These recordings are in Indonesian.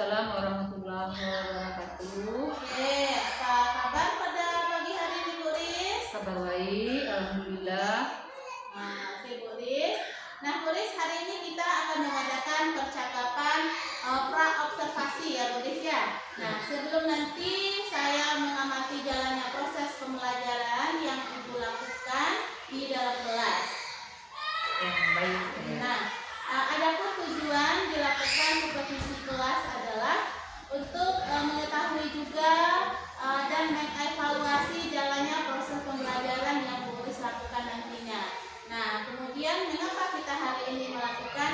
Waalaikumsalam warahmatullahi wabarakatuh. Oke, apa kabar pada pagi hari ini Bu Riz? Kabar baik, alhamdulillah. Oke Bu Riz. Nah Bu Riz, hari ini kita akan mengadakan percakapan pra-observasi ya Bu Riz ya. Nah sebelum nanti saya mengamati jalannya proses pembelajaran yang Ibu lakukan di dalam kelas. Yang baik. Nah, adapun tujuan dilakukan supervisi kelas adalah untuk mengetahui juga dan mengevaluasi jalannya proses pembelajaran yang Bu Riz lakukan nantinya. Nah, kemudian mengapa kita hari ini melakukan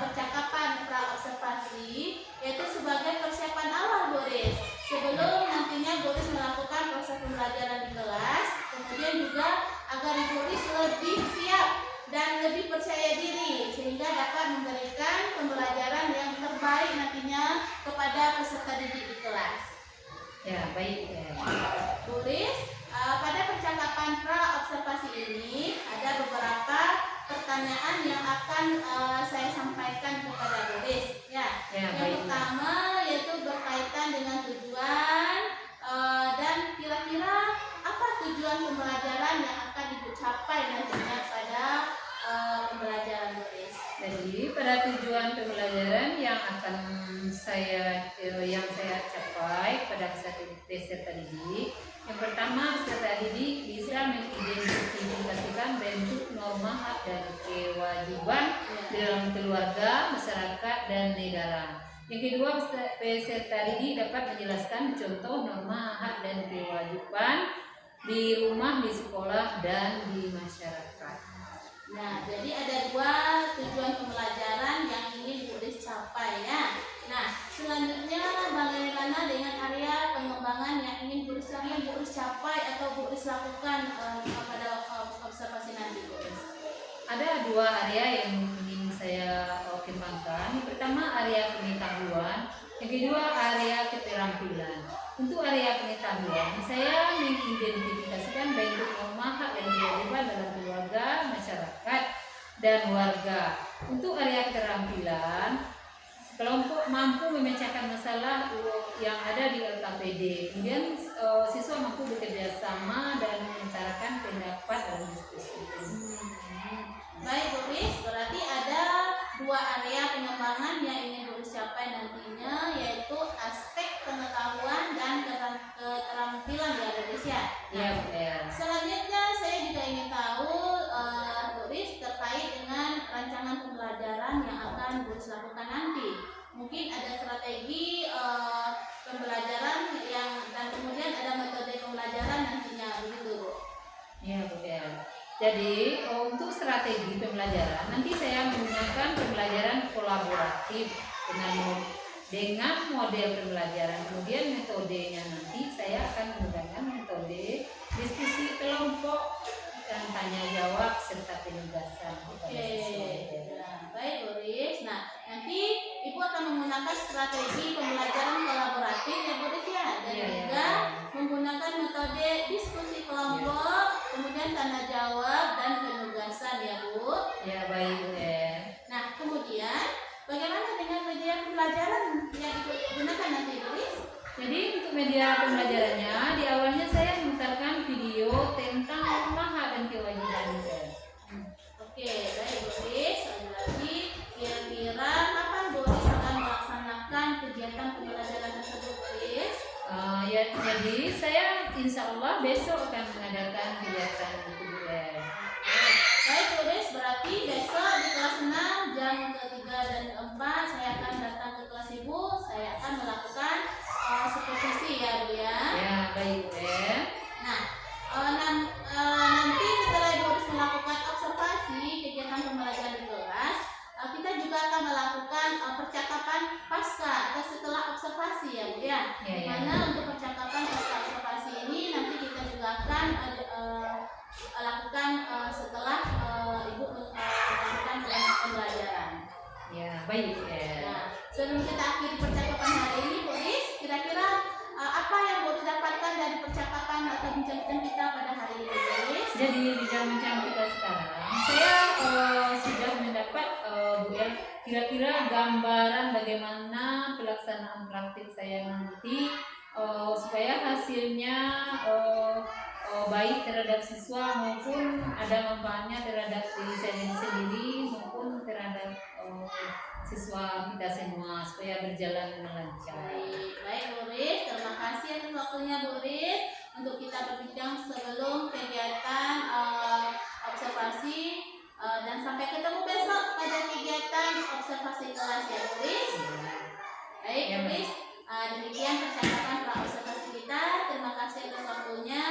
percakapan pra-observasi, yaitu sebagai persiapan awal Bu Riz sebelum nantinya Bu Riz melakukan proses pembelajaran di kelas, kemudian juga agar Bu Riz lebih siap dan lebih percaya diri sehingga dapat memberikan pembelajaran yang terbaik nantinya kepada peserta didik di kelas. Ya, baik. Bu Riz, pada percakapan pra-observasi ini ada beberapa pertanyaan yang akan saya sampaikan kepada Bu Riz. Ya, yang baik. pertama yaitu berkaitan dengan tujuan dan kira-kira apa tujuan pembelajaran yang akan dicapai nantinya pada pembelajaran Bu Riz. Jadi pada tujuan pembelajaran yang akan saya capai pada peserta didik, yang pertama peserta didik bisa mengidentifikasikan bentuk norma hak dan kewajiban dalam keluarga, masyarakat, dan negara. Yang kedua, peserta didik dapat menjelaskan contoh norma hak dan kewajiban di rumah, di sekolah, dan di masyarakat. Nah, jadi ada dua tujuan pembelajaran yang ingin Bu Riz capai ya. Nah, selanjutnya bagaimana dengan area pengembangan yang ingin Bu Riz capai atau Bu Riz lakukan pada observasi nanti Bu Riz? Ada dua area yang ingin saya kembangkan. Yang pertama area pengetahuan, yang kedua area keterampilan. Untuk area pengetahuan, saya mengidentifikasikan bentuk norma hak dan kewajiban dalam keluarga, masyarakat, dan warga. Untuk area keterampilan, kelompok mampu memecahkan masalah yang ada di LKPD. Kemudian siswa mampu bekerja sama dan mengutarakan pendapat dalam diskusi. Baik Bu Riz, berarti ada dua area pengembangan yang ingin Bu Riz capai nantinya, yaitu aspek pengetahuan dan keterampilan ya Bu Riz ya. Iya. Selanjutnya saya juga ingin tahu Bu Riz terkait dengan rancangan pembelajaran yang akan Bu Riz lakukan nanti. Mungkin ada strategi pembelajaran dan kemudian ada metode pembelajaran nantinya, begitu Bu. Iya, Bu. Jadi untuk strategi pembelajaran nanti saya menggunakan pembelajaran kolaboratif dengan model pembelajaran. Kemudian metodenya nanti saya akan menggunakan metode diskusi kelompok dan tanya jawab serta penugasan. Baik Bu Riz. Nah, nanti Ibu akan menggunakan strategi pembelajaran kolaboratif ya Bu Riz ya, dan juga menggunakan metode diskusi kelompok, kemudian tanya jawab dan penugasan ya Bu. Ya, baik Bu. Nah, kemudian bagaimana dengan media pembelajaran yang digunakan nanti Bu Riz? Jadi untuk media pembelajarannya di awalnya saya memutarkan video tentang norma hak dan kewajiban. Oke, baik Bu Riz. Lagi kira-kira kapan Bu Riz akan melaksanakan kegiatan pembelajaran tersebut Bu Riz? Jadi saya insya Allah besok akan mengadakan kegiatan itu. Baik Bu Riz, berarti besok di kelas 6 jam ke-3 dan ke-4 saya akan datang ke kelas Ibu. Saya akan melakukan supervisi ya Bu ya. Ya, baik Bu. Nah, nanti setelah Ibu Riz melakukan observasi kegiatan pembelajaran di kelas, kita juga akan melakukan percakapan pasca atau setelah observasi ya Bu ya. Dimana untuk percakapan pasca observasi ini nanti kita juga akan lakukan setelah Ibu melakukan pembelajaran. Ya, baik ya. Nah, sebelum kita akhiri percakapan hari ini Bu Riz, kira-kira apa yang Bu Riz dapatkan dari percakapan atau bincang-bincang kita pada hari ini Bu Riz? Jadi di bincang kita sekarang saya sudah mendapat Bu El kira-kira gambaran bagaimana pelaksanaan praktik saya nanti supaya hasilnya baik terhadap siswa maupun ada manfaatnya terhadap diri saya sendiri maupun terhadap siswa kita semua supaya berjalan dengan lancar. Baik Bu Riz, terima kasih atas waktunya Bu Riz untuk kita berbincang sebelum kegiatan observasi dan sampai ketemu besok pada kegiatan observasi kelas ya Bu Riz. Baik Bu Riz, demikian percakapan pra observasi kita. Terima kasih atas waktunya.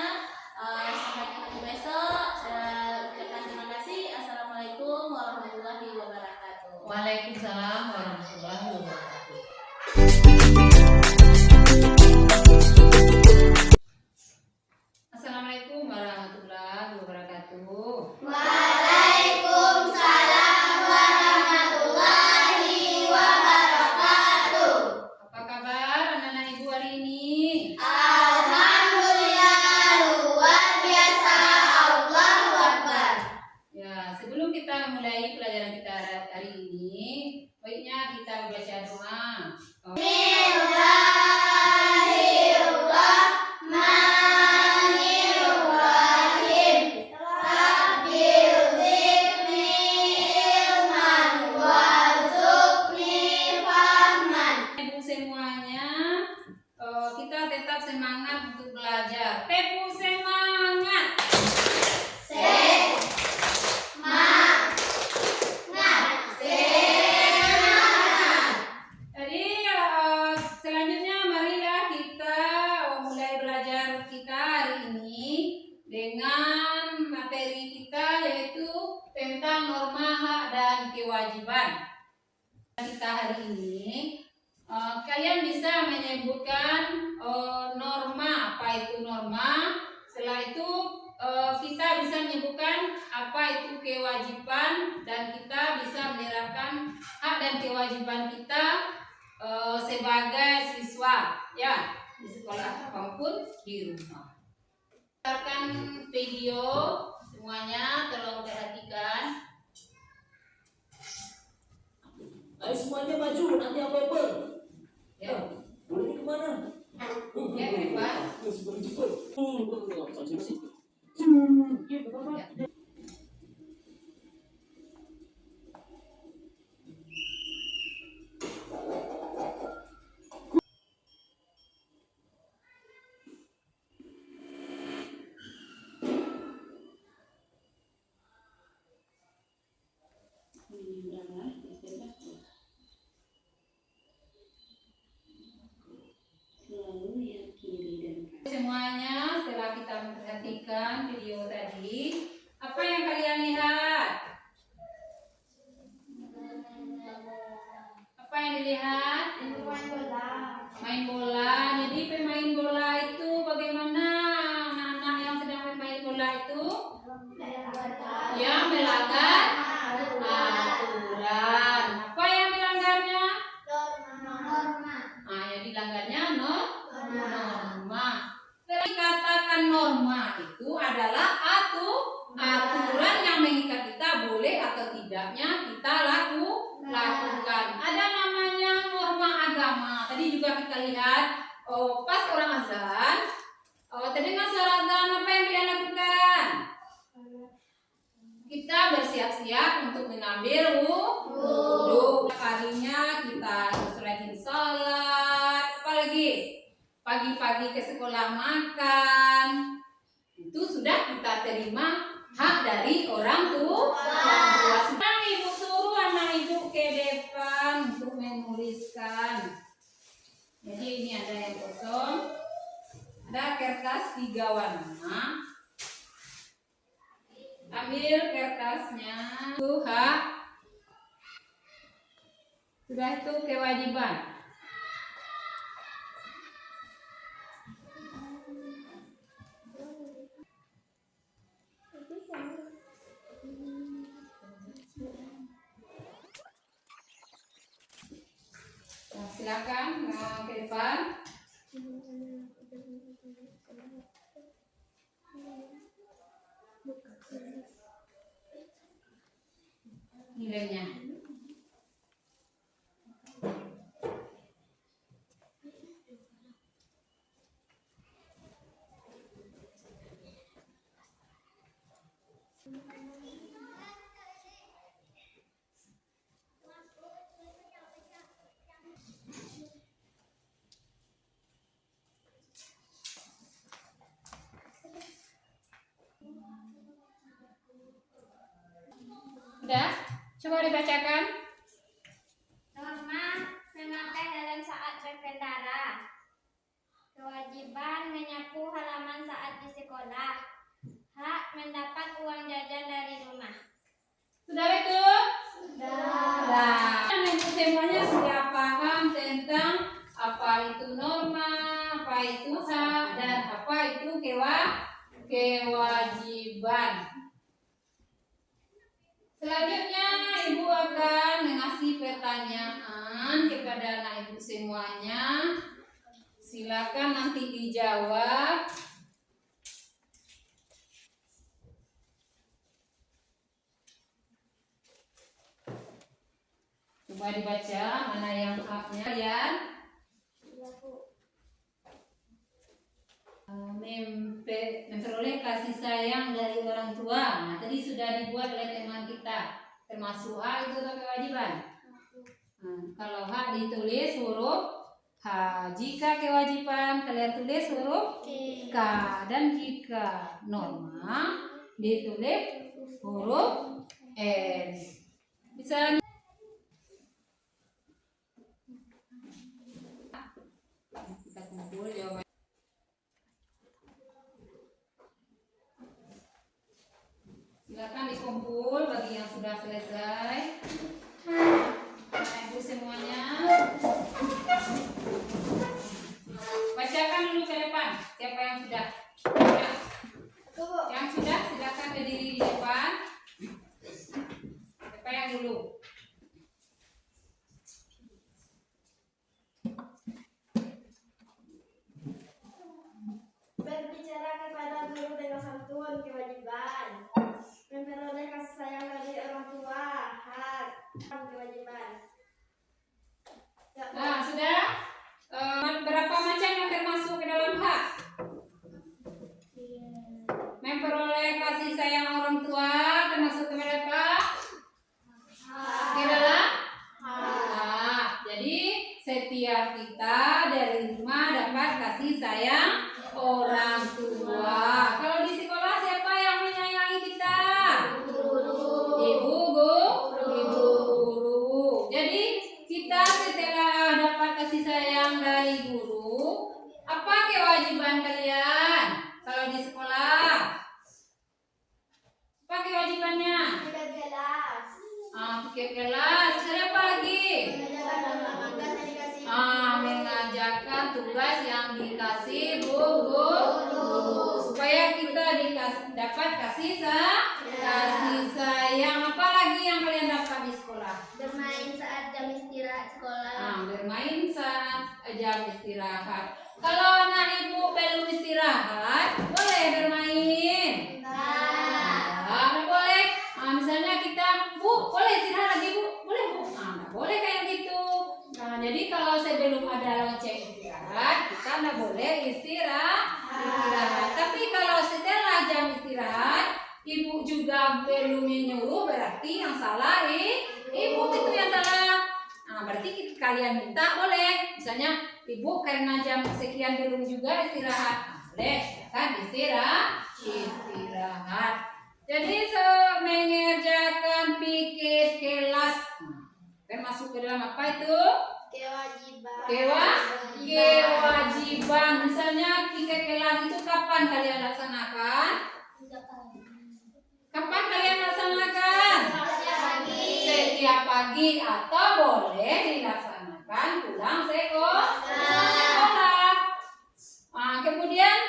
Sampai ketemu besok. Ucapkan terima kasih. Assalamualaikum warahmatullahi wabarakatuh. Waalaikumsalam warahmatullahi wabarakatuh. Assalamualaikum warahmatullahi wabarakatuh. Waalaikumsalam warahmatullahi wabarakatuh. Apa kabar anak-anak ibu hari ini? Alhamdulillah luar biasa. Allahu Akbar. Ya, sebelum kita mulai pelajaran kita hari ini, baiknya kita membaca doa. Bismillahirrahmanirrahim. Rabbil zidni ilman warzuqni fahman. Ibu semuanya, kita tetap semangat untuk belajar. Tepu semangat. Jadi selanjutnya marilah kita mulai belajar kita hari ini dengan materi kita yaitu tentang norma hak dan kewajiban. Kita hari ini kalian bisa menyebutkan norma, apa itu norma. Setelah itu kita bisa menyebutkan apa itu kewajiban dan kita bisa menerapkan hak dan kewajiban kita sebagai siswa ya di sekolah maupun di rumah. Dengarkan video semuanya, tolong perhatikan. Ayo semuanya maju, nanti apa apa? Ya, Boleh kemana? ya ke depan. Sebelum jemput. Ya. Semuanya, setelah kita memperhatikan video tadi, apa yang kalian lihat? Apa yang dilihat? Main bola. Jadi pemain bola itu bagaimana anak-anak yang sedang bermain bola itu? Yang melanggar aturan. Apa yang dilanggarnya? Yang dilanggarnya norma. Dikatakan norma itu adalah aturan yang mengikat kita boleh atau tidaknya kita lakukan. Ada namanya norma agama. Tadi juga kita lihat pas orang azan, terdengar suara azan, apa yang dia lakukan? Kita bersiap-siap untuk mengambil wudhu. Harinya kita harus rajin sholat. Apalagi pagi-pagi ke sekolah makan. Itu sudah kita terima hak dari orang tua. Sekarang ibu suruh anak ibu ke depan untuk menuliskan. Jadi ini ada yang kosong. Ada kertas 3 warna. Ambil kertasnya. Itu hak. Sudah itu kewajiban. Nah, silakan ke depan. Nilainya. Coba dibacakan. Norma memakai helm saat berkendara. Kewajiban menyapu halaman saat di sekolah. Hak mendapat uang jajan dari rumah. Sudah betul? Sudah. Ibu semuanya sudah paham tentang apa itu norma, apa itu hak, dan apa itu kewajiban. Selanjutnya Ibu akan mengasih pertanyaan kepada anak Ibu semuanya. Silakan nanti dijawab. Coba dibaca mana yang haknya ya. Memperoleh kasih sayang dari orang tua. Nah, tadi sudah dibuat oleh teman kita. Termasuk hak itu atau kewajiban? Kalau hak ditulis huruf H. Jika kewajiban kalian tulis huruf K. Dan jika norma ditulis huruf N. Bisa kita kumpul jawaban. Silakan dikumpul bagi yang sudah selesai. Nah, Ibu semuanya. Bacakan dulu ke depan. Siapa yang sudah? Yang sudah silakan berdiri di depan. Siapa yang dulu? Berbicara kepada guru dengan santun, kewajiban. Memperoleh kasih sayang dari orang tua, hak, kewajiban. Nah, sudah? Berapa macam yang termasuk ke dalam hak? Memperoleh kasih sayang orang tua termasuk ke berapa? Ke dalam hak. Jadi setiap kita dari rumah dapat kasih sayang orang tua. Kalau di sekolah siapa yang menyayangi kita? Ibu guru. Jadi kita setelah dapat kasih sayang dari guru, apa kewajiban kalian kalau di sekolah? Apa kewajibannya? Pikir kelas. Ada apa lagi? Mengajarkan tugas yang dikasih guru supaya kita dapat kasih sayang. Apa lagi yang kalian dapat di sekolah? Bermain saat jam istirahat sekolah. Bermain saat jam istirahat. Kalau anak ibu belum istirahat, boleh bermain? Nggak boleh. Misalnya kita, Bu, boleh istirahat lagi, Bu? Boleh, Bu? Nggak boleh kayak gitu. Jadi kalau sebelum ada lonceng istirahat, kita nggak boleh istirahat. Tapi kalau setelah jam istirahat, ibu juga belum menyuruh, berarti yang salah ibu itu yang salah. Berarti kalian minta boleh. Misalnya ibu karena jam sekian belum juga istirahat, boleh kan istirahat. Jadi mengerjakan pikir kelas termasuk ke dalam apa itu? Kewajiban. Misalnya pikir kelas itu kapan kalian laksanakan? Kapan kalian laksanakan? Setiap pagi atau boleh dilaksanakan pulang sekolah. Kemudian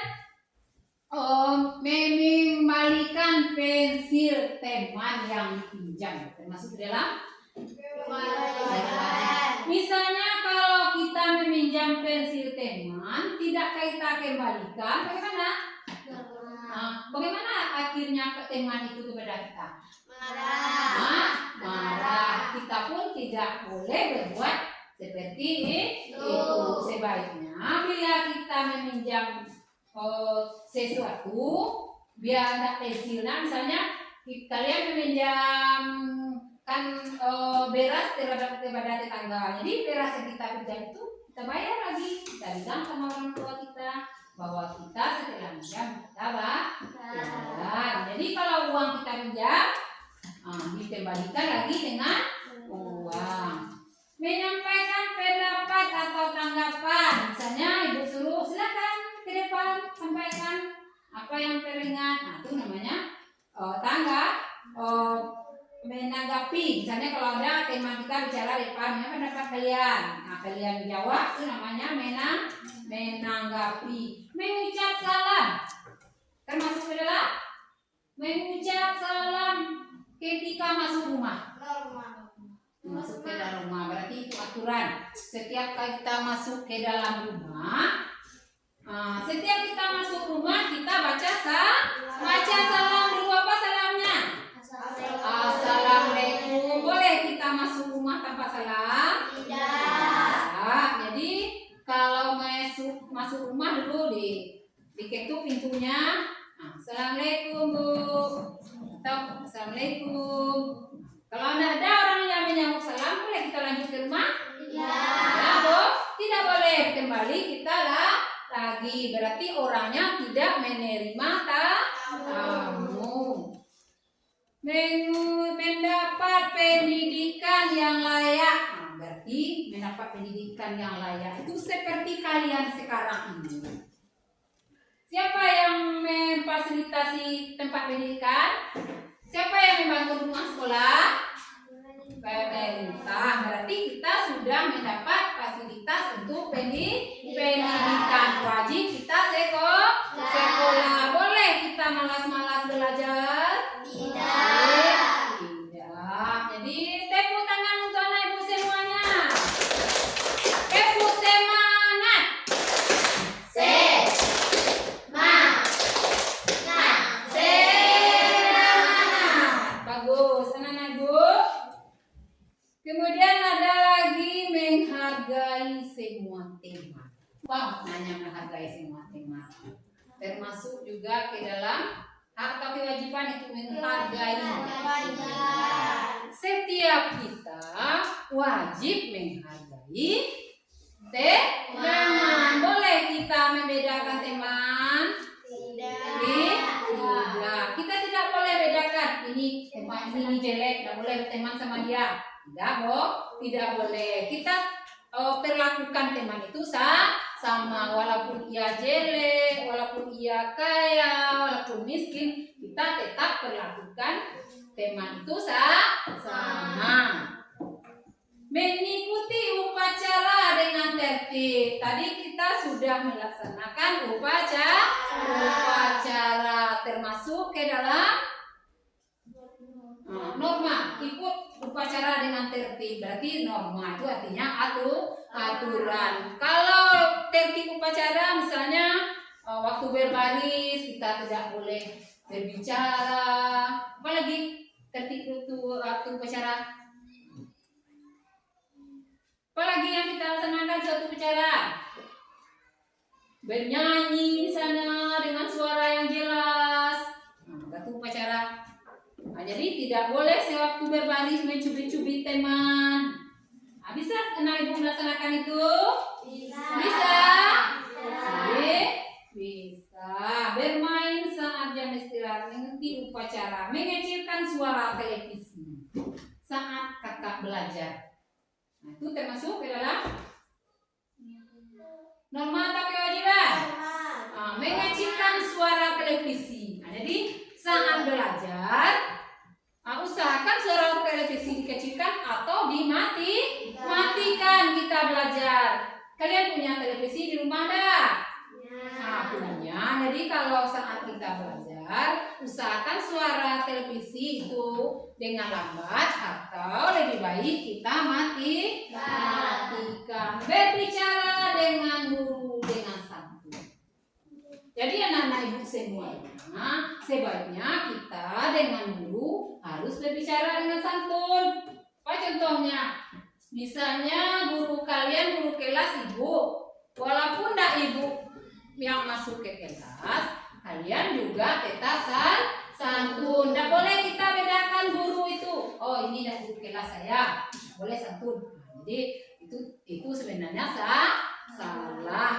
mengembalikan pensil teman yang dipinjam termasuk dalam misalnya kalau kita meminjam pensil teman tidak kita kembalikan, bagaimana? Bagaimana akhirnya teman itu kepada kita? Marah. Kita pun tidak boleh berbuat seperti itu. Sebaiknya bila kita meminjam sesuatu, biar tidak pensilnya, misalnya kalian meminjamkan beras kepada tetangga. Jadi beras yang kita pinjam itu kita bayar lagi, kita bilang sama orang tua kita bahwa kita setelah pinjam kita bayar. Jadi kalau uang kita pinjam Dikembalikan lagi dengan uang. Menyampaikan pendapat atau tanggapan, misalnya ibu suruh silakan ke depan sampaikan apa yang teringat. Nah, itu namanya menanggapi. Misalnya kalau ada tema kita bicara depan, apa pendapat kalian? Nah, kalian jawab, itu namanya menanggapi. Mengucap salam termasuk adalah mengucap salam ketika masuk rumah. Masuk ke dalam rumah berarti itu aturan. Setiap kita masuk ke dalam rumah, setiap kita masuk rumah kita baca salam dulu. Apa salamnya? Assalamualaikum. Boleh kita masuk rumah tanpa salam? Tidak. Jadi kalau masuk rumah dulu diketuk pintunya. Assalamualaikum Bu. Atau Assalamualaikum. Kalau ada orang yang menyambut salam, boleh kita lanjut ke rumah? Ya, Bu. Tidak boleh. Kembali kita lagi. Berarti orangnya tidak menerima tamu. Mendapat pendidikan yang layak. Berarti mendapat pendidikan yang layak itu seperti kalian sekarang ini. Siapa yang memfasilitasi tempat pendidikan? Siapa yang membantu rumah sekolah? Pemerintah. Berarti kita sudah mendapat fasilitas untuk pendidikan. Wajib kita sekolah. Boleh kita malas-malas belajar? Tidak. Jadi tepuk tangan untuk anak ibu semuanya. Tepuk semangat. Bagus, anak-anak ibu. Kemudian ada lagi menghargai semua tema. Wow, nanya menghargai semua tema. Termasuk juga ke dalam hak atau kewajiban itu menghargai. Setiap kita wajib menghargai teman. Boleh kita membedakan teman? Tidak. Kita tidak boleh bedakan ini teman ini jelek, tidak boleh berteman sama dia. Tidak boleh. Kita perlakukan teman itu sama, walaupun ia jelek, walaupun ia kaya, walaupun miskin, kita tetap perlakukan teman itu sama. Mengikuti upacara dengan tertib. Tadi kita sudah melaksanakan upacara termasuk ke dalam norma. Ikut upacara dengan tertib. Berarti norma itu artinya aturan. Kalau tertib upacara misalnya waktu berbaris kita tidak boleh berbicara. Apalagi tertib waktu upacara. Apalagi yang kita laksanakan suatu upacara? Bernyanyi di sana dengan suara yang jelas. Itu upacara. Jadi tidak boleh sewaktu berbaris mencubit-cubit teman. Bisa anak ibu melaksanakan itu? Bisa. Bermain saat jam istirahat, mengikuti upacara, mengecilkan suara televisi saat kakak belajar. Nah, itu termasuk ke dalam norma atau kewajiban? Mengecilkan suara televisi. Nah, jadi saat belajar usahakan suara televisi dikecilkan atau dimatikan kita belajar. Kalian punya televisi di rumah dah? Punya. Jadi kalau saat kita belajar, usahakan suara televisi itu dengan lambat atau lebih baik kita matikan. Berbicara dengan guru dengan santun. Jadi anak-anak ibu semuanya, sebaiknya kita dengan guru harus berbicara dengan santun. Apa contohnya? Misalnya guru kalian, guru kelas ibu, walaupun tidak ibu yang masuk ke kelas, kalian juga tetap santun. Tidak boleh kita bedakan guru itu. Oh, ini dari guru kelas saya, boleh santun. Jadi itu sebenarnya salah.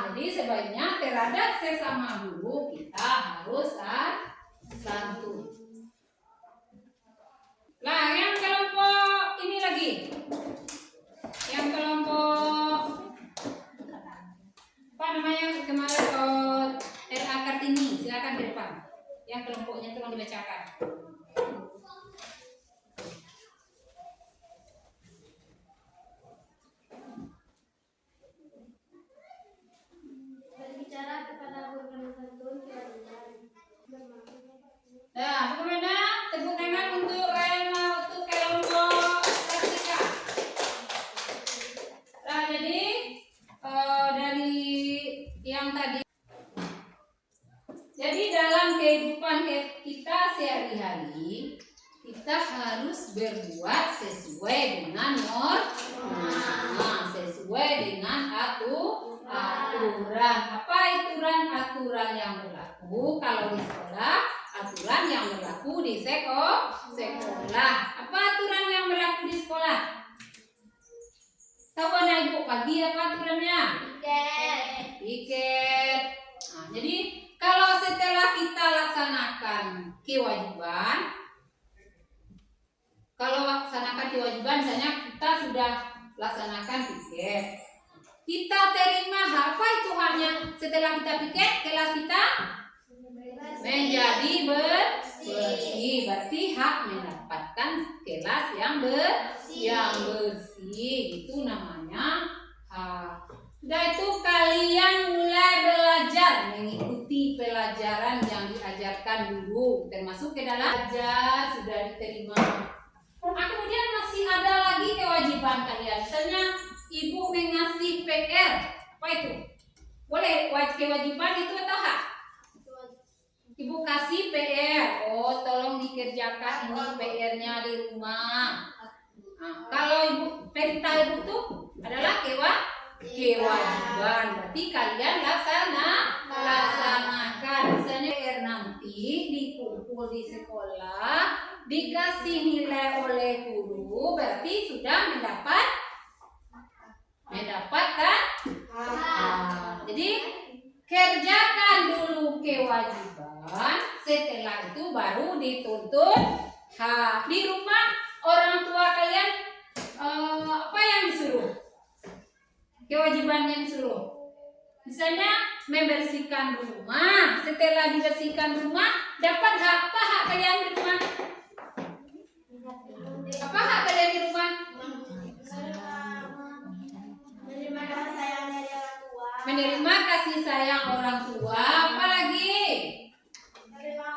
Jadi sebaiknya terhadap sesama guru kita harus santun. Lah, yang kelompok ini lagi. Yang kelompok apa namanya kemarin RA Kartini, silakan ke depan. Yang kelompoknya tolong dibacakan. Berbicara kepada guru dan santun kewajiban. Nah, bagaimana? Tepuk tangan untuk Rema untuk kelompok praktika. Nah, jadi dari yang tadi. Jadi dalam kehidupan kita sehari-hari kita harus berbuat sesuai dengan norma, sesuai dengan aturan. Apa aturan yang berlaku kalau di sekolah? Aturan yang berlaku di sekolah. Apa aturan yang berlaku di sekolah? Tahu anak ibu pagi apa aturannya? Tiket. Nah, jadi kalau setelah kita laksanakan kewajiban, misalnya kita sudah laksanakan tiket, kita terima apa itu haknya setelah kita tiket kelas kita menjadi bersih, berarti hak mendapatkan kelas yang bersih, itu namanya hak. Sudah itu kalian mulai belajar mengikuti pelajaran yang diajarkan guru, termasuk ke dalam belajar sudah diterima. Nah, kemudian masih ada lagi kewajiban kalian. Misalnya ibu mengasih PR, apa itu? Boleh kewajiban itu atau hak? Ibu kasih PR, tolong dikerjakan ini PR-nya di rumah. Nah, kalau ibu perintah ibu tuh adalah kewajiban, berarti kalian laksanakan. Misalnya PR nanti dikumpul di sekolah, dikasih nilai oleh guru, berarti sudah mendapatkan. Jadi kerjakan dulu kewajiban, setelah itu baru dituntut hak. Di rumah orang tua kalian apa yang disuruh? Kewajibannya disuruh. Misalnya membersihkan rumah. Setelah dibersihkan rumah, dapat apa hak kalian di rumah? Apa hak kalian di rumah? Menerima kasih sayang dari orang tua. Menerima kasih sayang orang tua. Apa lagi? Menerima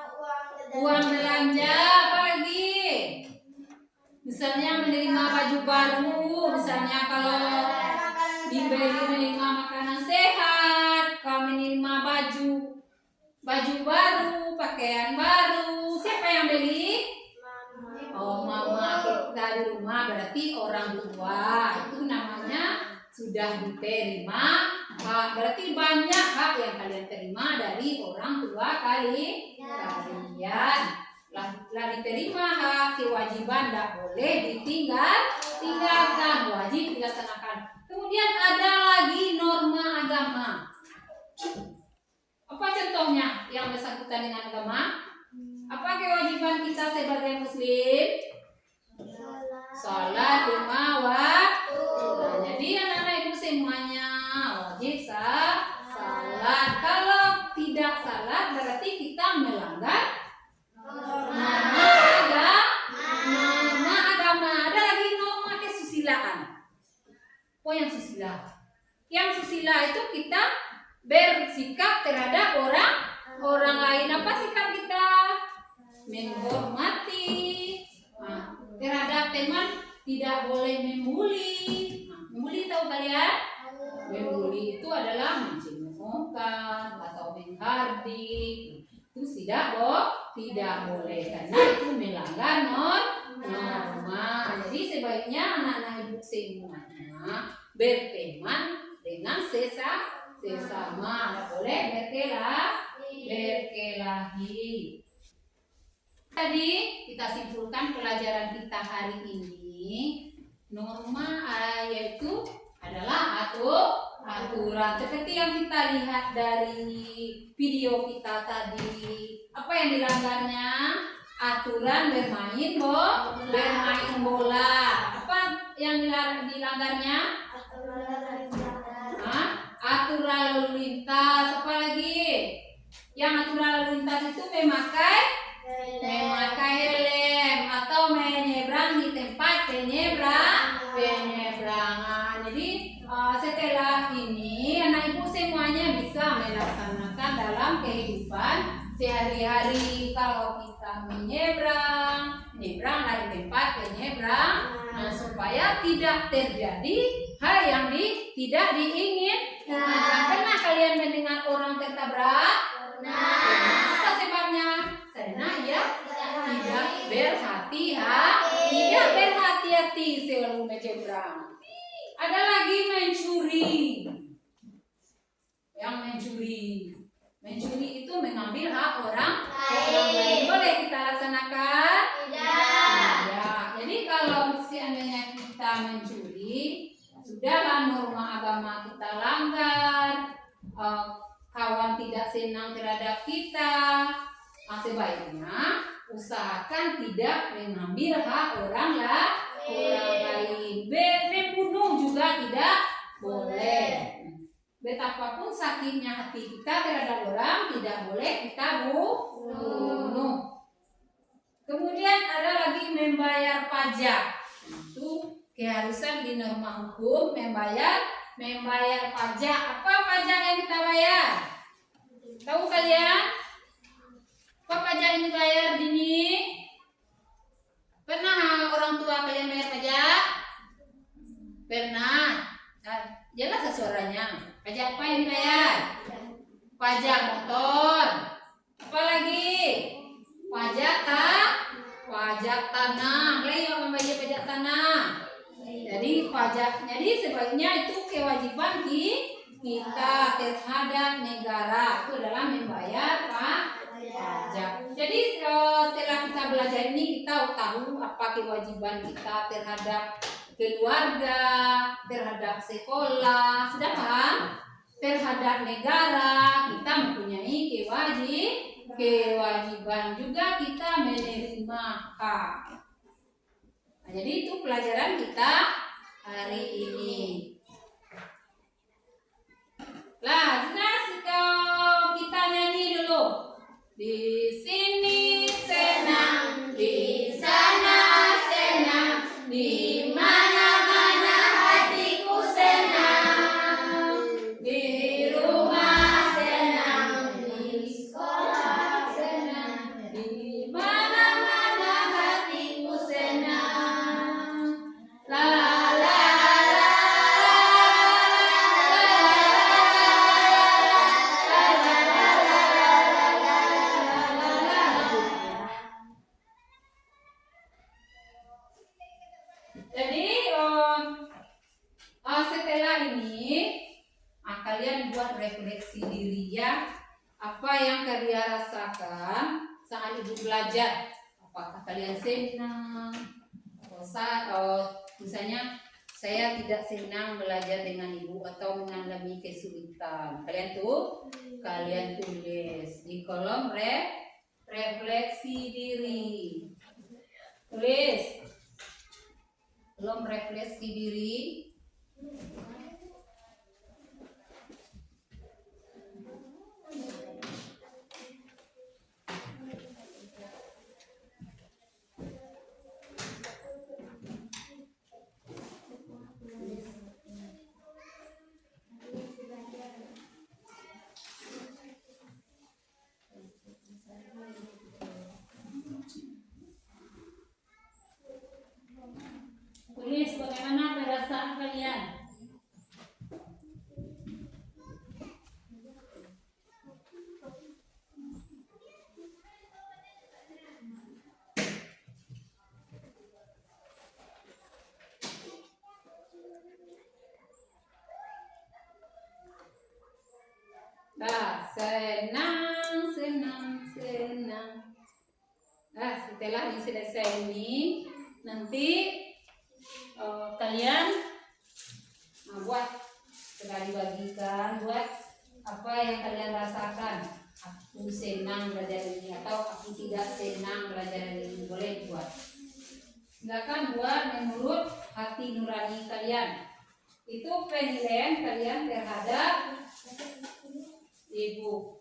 Uang belanja. Apa lagi? Misalnya menerima baju baru. Misalnya kalau diberi menerima makanan sehat, kalau menerima baju baru, pakaian baru, siapa yang beli? Mama kita di rumah, berarti orang tua. Itu namanya sudah diterima hak. Berarti banyak hak yang kalian terima dari orang tua kalian. Lah diterima hak, kewajiban tidak boleh ditinggalkan, wajib dilaksanakan. Kemudian ada lagi norma agama. Apa contohnya yang bersangkutan dengan agama? Apa kewajiban kita sebagai muslim? Salat 5 waktu. Nah, jadi anak-anak ibu semuanya wajib salat. Kalau tidak salat berarti kita melanggar norma agama. Ada lagi norma kesusilaan. Yang susila? Yang susila itu kita bersikap terhadap orang lain. Apa sikap kita? Menghormati. Terhadap teman tidak boleh membuli. Membuli tahu kalian? Membuli itu adalah mencemoohkan atau menghardik. Itu tidak boleh karena itu melanggar norma. Jadi sebaiknya anak-anak ibu semuanya berteman dengan sesama, tidak boleh berkelahi. Tadi kita simpulkan pelajaran kita hari ini. Norma yaitu adalah aturan. Seperti yang kita lihat dari video kita tadi. Apa yang dilanggarnya? aturan bermain bola. Apa yang dilanggarnya? Aturan lalu lintas. Apa lagi? Yang aturan lalu lintas itu memakai helm atau menyeberang di tempat penyeberangan. Jadi setelah ini anak ibu semuanya bisa melaksanakan dalam kehidupan sehari-hari. Kalau kita menyeberang dari tempat penyeberang, supaya tidak terjadi hal yang tidak diinginkan. Pernah kalian mendengar orang tertabrak? Apa sebabnya? Karena ia tidak berhati-hati sebelum menyeberang. Ada lagi mencuri. Yang mencuri itu mengambil hak orang lain. Boleh kita laksanakan? Tidak. Jadi kalau seandainya kita mencuri, sudahlah norma agama kita langgar, kawan tidak senang terhadap kita, sebaiknya usahakan tidak mengambil hak orang lain. Membunuh juga tidak boleh. Betapapun sakitnya hati kita terhadap orang, tidak boleh kita bunuh. Kemudian ada lagi membayar pajak. Itu keharusan di norma hukum membayar pajak. Apa pajak yang kita bayar? Tahu kalian? Apa pajak yang dibayar Dini? Pernah orang tua kalian bayar pajak? Pernah. Jelas suaranya. Pajak apa yang dibayar? Pajak motor. Apa lagi? Pajak tanah. Kalian membayar pajak tanah. Jadi sebaiknya itu kewajiban kita terhadap negara. Itu adalah membayar pajak. Jadi setelah kita belajar ini, kita tahu apa kewajiban kita terhadap keluarga, terhadap sekolah, sudah paham? Terhadap negara kita mempunyai kewajiban juga kita menerima hak. Nah, jadi itu pelajaran kita hari ini. Nah, kita nyanyi dulu. Di sini senang, di sana senang, di mana-mana hatiku senang, di rumah senang, di sekolah senang, di mana-mana hatiku senang. La la la Jadi setelah ini kalian buat refleksi diri ya, apa yang kalian rasakan saat ibu belajar. Apakah kalian senang? Misalnya saya tidak senang belajar dengan ibu atau mengalami kesulitan. Kalian tulis di kolom refleksi diri. Tulis belum refleksi diri. Tulis bagaimana perasaan kalian. Senang. Setelah selesai ini, nanti kalian buat sekali bagikan buat apa yang kalian rasakan. Aku senang belajar ini atau aku tidak senang belajar Silakan buat menurut hati nurani kalian. Itu penilaian kalian terhadap ibu.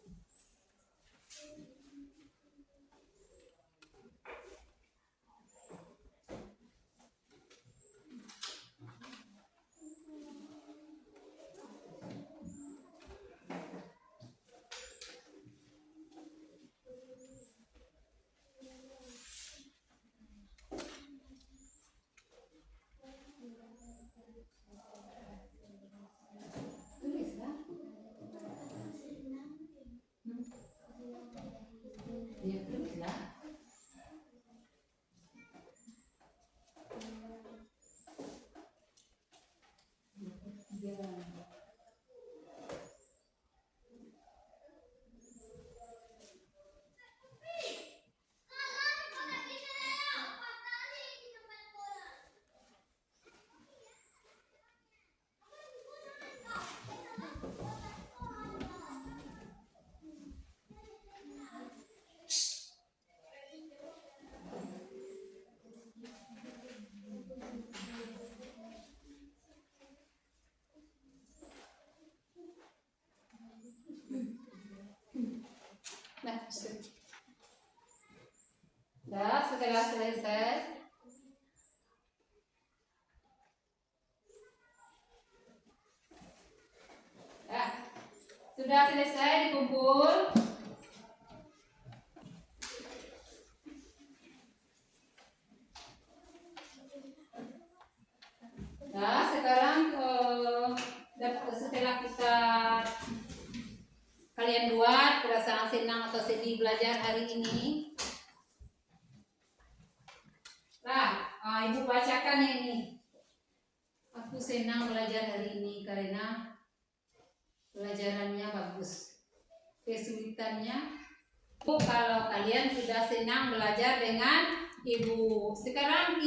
Tulislah. Ya, tulislah. Nah, setelah selesai, sudah selesai dikumpul. Nah, sekarang setelah kalian buat perasaan senang atau sedih belajar hari ini. Ibu bacakan ini. Aku senang belajar hari ini karena pelajarannya bagus. Kesulitannya, kalau kalian sudah senang belajar dengan ibu. Sekarang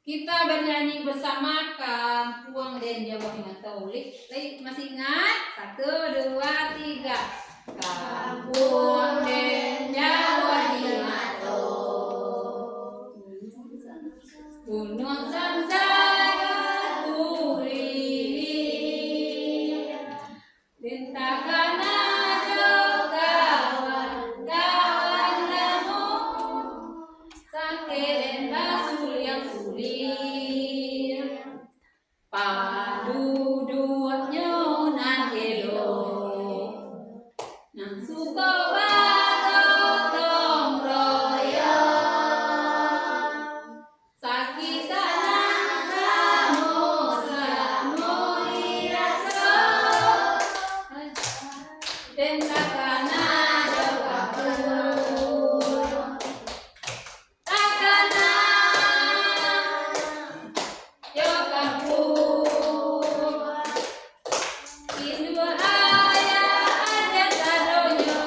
kita bernyanyi bersama Kampuang dan Jawa Hinataulik. Masih ingat? 1, 2, 3. Kampuang dan Jawa Hinataulik. Gunung Sansara Tuli. Bentakan aja kawan-kawan lemu. Sangkeren basul yang sulit. Padu duanya nan elok. Nang suka bagotong royong. Sakit sanang samo irasa. Bentakan aja kapur. Takana yo kapur. Indua ayah ada sadonyo.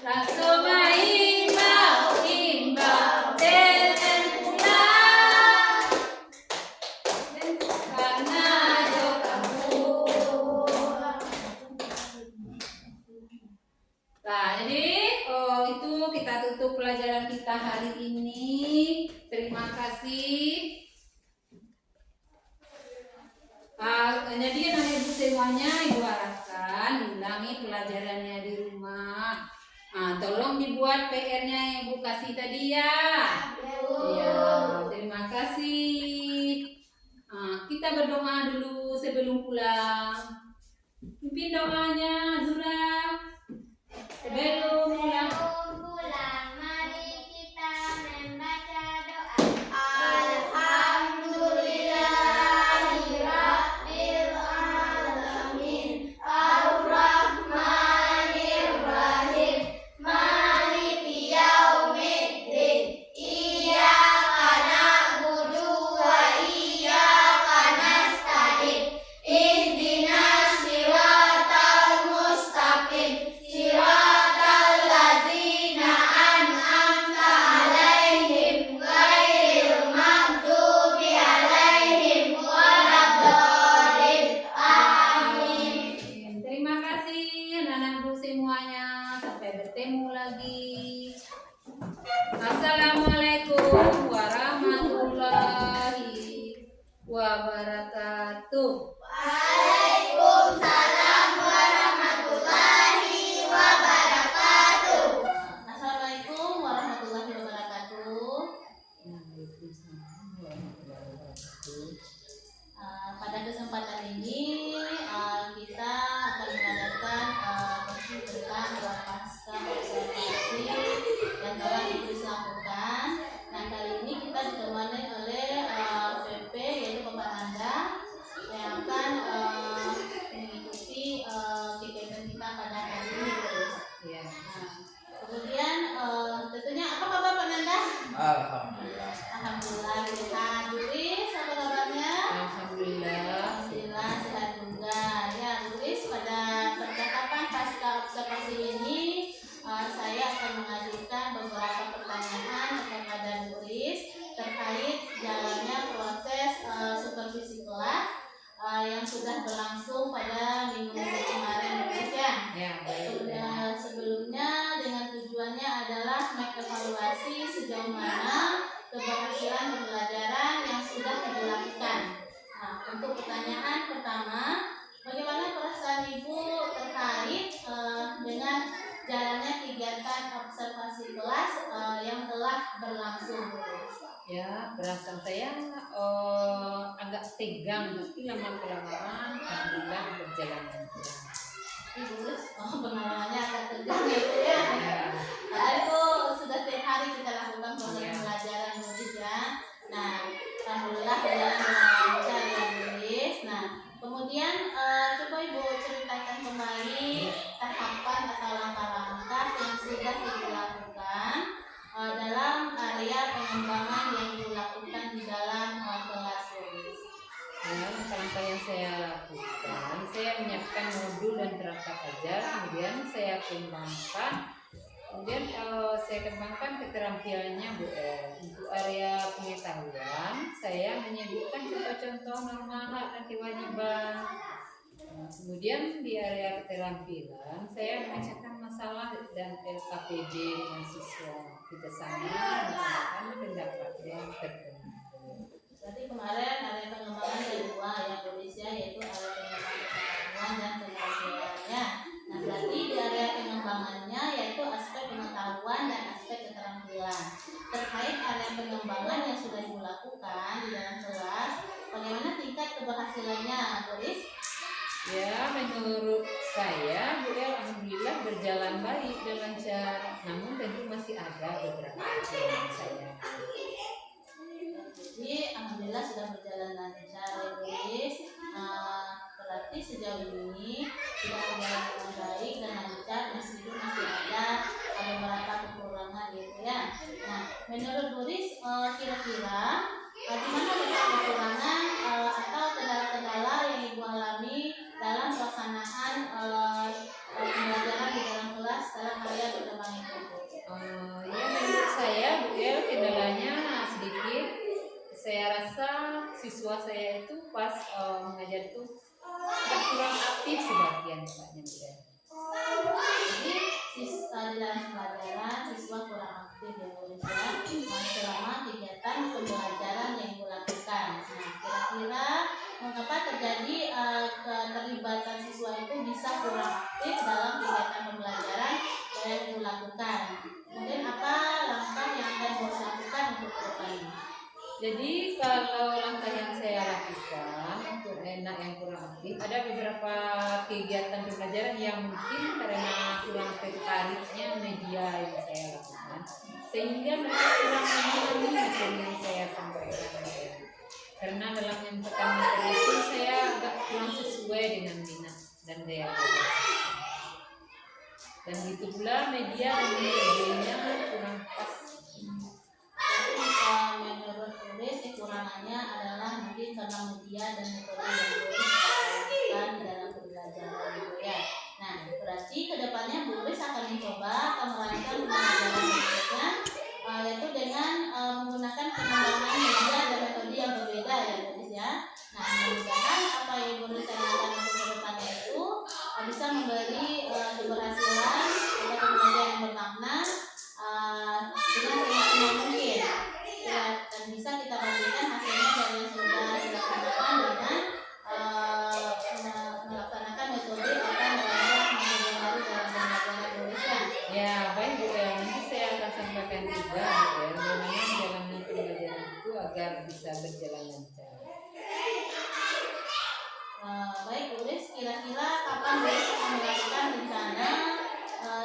Raso imbau delen pulang. Karena yo kapur. Nah, jadi itu kita tutup pelajaran kita hari ini. Terima kasih. Jadi anak ibu semuanya, ibu harapkan ulangi pelajarannya di rumah. Tolong dibuat PR-nya ibu kasih tadi ya. Ya, terima kasih. Kita berdoa dulu sebelum pulang. Pimpin doanya, Zura. Sebelum pulang. Mari kita membaca doa. Alhamdulillahirabbil alamin. Ar-Rahmanir-Rahim. Maliki yaumiddin. Iyyaka na'budu wa iyyaka nasta'in. Ihdinas siratal mustaqim. Siratal Alhamdulillah sehat. Buris, apa kabarnya? Alhamdulillah. Alhamdulillah sehat juga. Ya, Buris, pada percakapan pasca observasi ini saya akan mengajukan beberapa pertanyaan kepada Buris terkait jalannya proses supervisi kelas yang sudah berlangsung pada minggu-minggu kemarin, Buris ya. Ya, baik. Sebelumnya dengan tujuannya adalah mengevaluasi sejauh mana keberhasilan pembelajaran yang sudah dilakukan. Nah, untuk pertanyaan pertama, bagaimana perasaan Ibu terkait dengan jalannya kegiatan observasi kelas yang telah berlangsung? Ya, perasaan saya agak tegang, tapi lama-kelamaan alhamdulillah berjalan lancar. Ibu, pengalamannya agak tegang ya Bu ya. Itu sudah tiap hari kita lakukan proses pembelajaran Buris ya. Nah, alhamdulillah berjalan dengan lancar ya Buris. Nah, kemudian coba Ibu ceritakan kembali tahapan atau langkah-langkah yang sudah dilakukan dalam area pengembangan yang dilakukan di dalam kelas Buris. Ya, langkah-langkah yang saya lakukan, saya menyiapkan modul dan perangkat ajar, kemudian saya kembangkan. Kemudian saya kembangkan keterampilannya Bu El. Untuk area pengetahuan, saya menyebutkan contoh-contoh norma hak dan kewajiban. Kemudian di area keterampilan, saya memecahkan masalah dan LKPD dengan siswa. Kita sama menggunakan pendapat yang tertentu. Berarti kemarin area pengembangan ada dua ya Buris ya, yaitu area pengembangan pengetahuan dan keterampilannya. Nah, berarti di area pengembangannya yaitu aspek pengetahuan dan aspek keterampilan. Terkait area pengembangan yang sudah dilakukan di dalam kelas, bagaimana tingkat keberhasilannya, Buris? Ya, menurut saya Bu El alhamdulillah berjalan baik dan lancar. Namun tentu masih ada beberapa kekurangan saya. Jadi alhamdulillah sudah berjalan lancar ya Buris. Berarti sejauh ini sudah berjalan dengan baik dan lancar meskipun masih ada beberapa kekurangan gitu ya. Nah, menurut Buris kira-kira di mana letak kekurangan atau kendala-kendala yang Ibu alami dalam pelaksanaan pembelajaran di dalam kelas dalam area perkembangan itu? Ya, menurut saya Bu El kendalanya sedikit. Saya rasa siswa saya itu pas mengajar itu agak kurang aktif sebagian Mbaknya Bu El. Jadi di dalam pembelajaran siswa kurang aktif ya Buris ya selama kegiatan pembelajaran yang dilakukan. Nah, kira-kira mengapa terjadi keterlibatan siswa itu bisa kurang aktif dalam kegiatan pembelajaran yang dilakukan? Kemudian apa langkah yang akan Buris lakukan untuk kedepannya? Jadi kalau langkah yang saya lakukan untuk anak yang kurang aktif, ada beberapa kegiatan pembelajaran yang mungkin karena kurang tertariknya media yang saya lakukan, sehingga mereka kurang memahami materi yang saya sampaikan. Karena dalam menyampaikan materi itu saya agak kurang sesuai dengan minat dan daya belajar. Dan gitu pula media dan metodenya kurang pas. Menurut Buris kekurangannya adalah mungkin karena media dan metode yang Buris lakukan di dalam pembelajaran gitu ya. Nah, berarti kedepannya Buris akan mencoba atau merancang pembelajaran berikutnya yaitu dengan menggunakan pengembangan media dan metode yang berbeda ya Buris ya. Nah, mudah-mudahan apa yang Buris rencanakan untuk kedepannya itu bisa memberi keberhasilan atau pembelajaran yang bermakna dengan semaksimal mungkin ya, dan bisa kita bandingkan hasilnya dari yang sudah dilaksanakan dengan melaksanakan metode atau belajar metode baru dalam pembelajaran Indonesia. Ya, baik Bu El, nanti saya akan sampaikan juga Bu El, bagaimana jalannya pembelajaran itu agar bisa berjalan lancar. Baik Buris, kira-kira kapan Buris akan melakukan rencana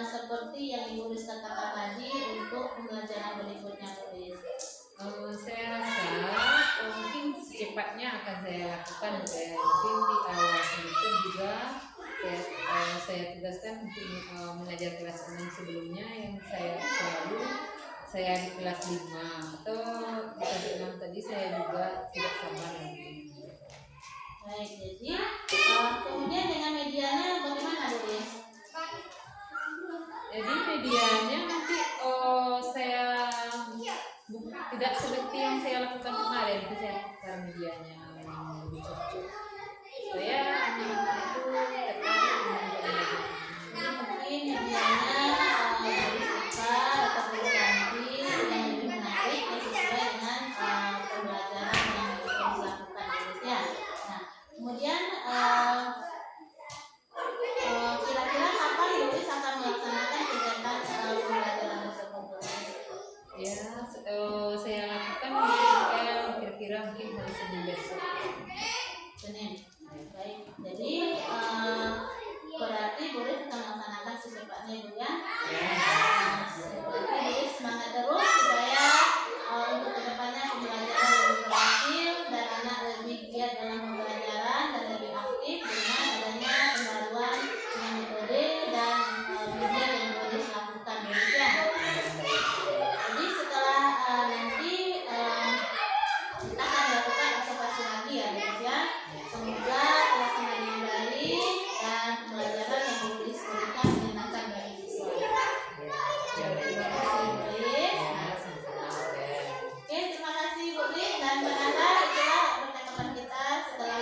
seperti yang Ibu Buris katakan tadi untuk pembelajaran berikutnya Buris? Saya rasa mungkin secepatnya akan saya lakukan Bu El. Mungkin di awal semester juga saya tugaskan untuk mengajar kelas 6 sebelumnya yang saya selalu saya di kelas 5 atau di kelas 6 tadi saya juga tidak sabar lagi. Baik, jadi kemudian dengan medianya bagaimana Doris? Jadi medianya nanti saya tidak seperti yang saya lakukan kemarin, itu saya tukar medianya yang lebih cocok. Saya anak-anak itu tertarik dengan media. Mungkin medianya Doris tukar atau perlu ganti yang lebih menarik dan sesuai dengan pembelajaran yang Doris lakukan Doris ya. Nah, kemudian kira-kira kapan Doris akan melaksanakan kegiatan pembelajaran tersebut Doris? Ya, saya lakukan kira-kira mungkin hari Senin besok. Senin. Baik. Jadi berarti Doris akan melaksanakan secepatnya Ibu ya. Berarti Doris semangat terus supaya untuk kedepannya pembelajaran lebih berhasil dan anak lebih giat dalam pembelajaran dan lebih aktif dengan adanya pembaruan dengan metode dan media yang Doris lakukan Doris ya. Jadi setelah nanti kita akan melakukan observasi lagi ya Doris ya. Semoga terlaksana dengan baik dan pembelajaran yang Doris berikan menyenangkan bagi siswa. Terima kasih Bu Lis. Oke, terima kasih Bu Lis dan Mbak Nanda. Itulah percakapan kita setelah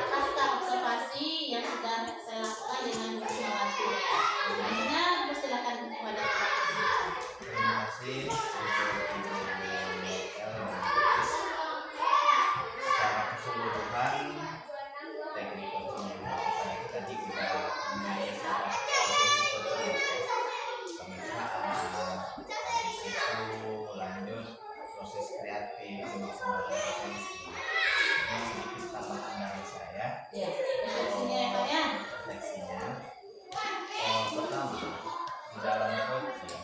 pasca observasi yang sudah saya lakukan dengan Bu Ismawati. Selanjutnya persilakan kepada Pak Presiden. Terima kasih secara keseluruhan teknik coaching yang dilakukan itu tadi kita mulai secara kemitraan, habis itu lanjut proses kreatif, pemaksimalan potensi. Ini sedikit tambahan dari saya. Ya, refleksinya ya Pak ya. Refleksinya, pertama di dalam coaching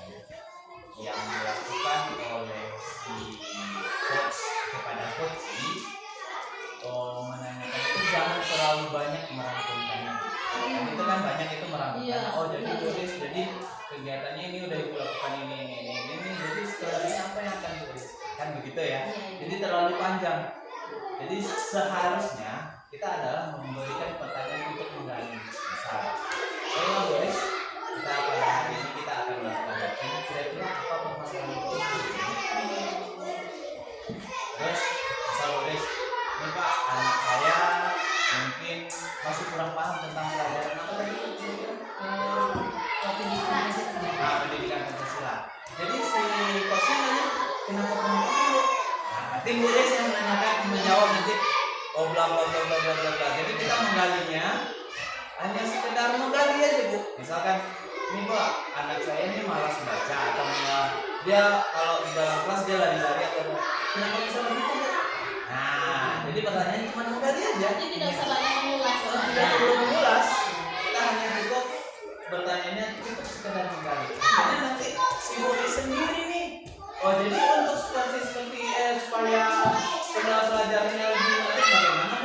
yang dilakukan oleh si coach kepada coachee menanyakan itu jangan terlalu banyak merangkumkannya. Kan itu kan banyak itu merangkumkan. Iya. Oh jadi tulis, jadi kegiatannya ini udah ibu lakukan ini. Jadi setelah ini apa yang akan tulis? Kan begitu ya. Jadi terlalu panjang. Jadi seharusnya kita adalah memberikan pertanyaan untuk menggali. Misalnya, oh tulis kita pada hari ini kita akan melakukan ini kira-kira apa permasalahan itu? Terus misal tulis, ini Pak anak saya mungkin masih kurang paham tentang pelajaran apa tadi? Pendidikan Pancasila. Jadi si coachnya nanya kenapa kamu dulu? Nanti murid yang menanyakan menjawab nanti oh bla bla bla bla bla bla. Jadi kita menggalinya hanya sekedar menggali aja Bu. Misalkan ini Pak anak saya ini malas baca atau dia kalau di dalam kelas dia lari-lari atau kenapa bisa begitu Bu? Nah jadi pertanyaannya cuma menggali aja. Jadi tidak usah banyak mengulas. Tidak perlu mengulas. Kita hanya cukup bertanya cukup sekedar menggali. Karena nanti si murid sendiri nih. Oh jadi untuk seperti supaya pelajarannya lebih menarik bagaimana?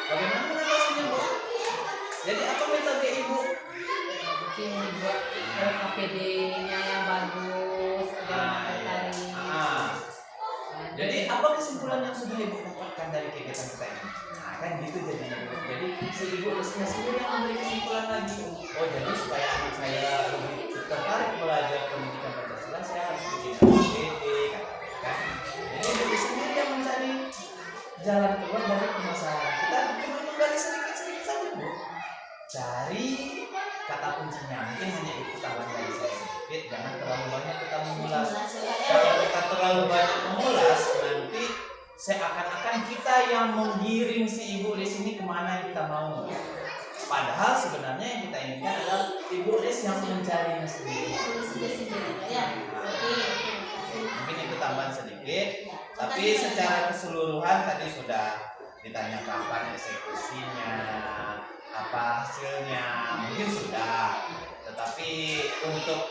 Bagaimana mengatasinya Bu? Jadi apa metode Ibu? Mungkin buat APD-nya yang bagus agar tertarik. Jadi apa kesimpulan yang sudah Ibu dapatkan dari kegiatan kita ini? Nah kan gitu jadinya Bu. Jadi si Ibu sendiri yang memberi kesimpulan lagi. Oh jadi supaya anak saya lebih tertarik belajar pendidikan Pancasila saya harus bikin APD kan. Jadi Ibu sendiri yang mencari jalan keluar dari permasalahan. Kita cuma menggali sedikit-sedikit saja Bu. Cari kata kuncinya. Mungkin hanya itu tambahan dari saya sedikit. Jangan terlalu banyak kita mengulas. Kalau kita terlalu banyak mengulas, nanti seakan-akan kita yang menggiring si Ibu di sini kemana kita mau. Padahal sebenarnya yang kita inginkan adalah Ibu Lis yang mencarinya sendiri. Mungkin itu tambahan sedikit. Tapi secara keseluruhan tadi sudah ditanya kapan eksekusinya, apa hasilnya, mungkin sudah. Tetapi untuk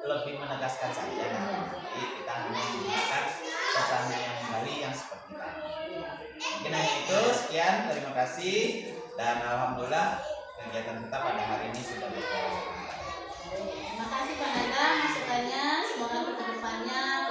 lebih menegaskan saja, jadi kita hanya menggunakan pertanyaan yang kembali yang seperti tadi. Mungkin hanya itu, sekian, terima kasih, dan alhamdulillah kegiatan kita pada hari ini sudah berjalan. Terima kasih Pak Nanda masukannya. Semoga untuk kedepannya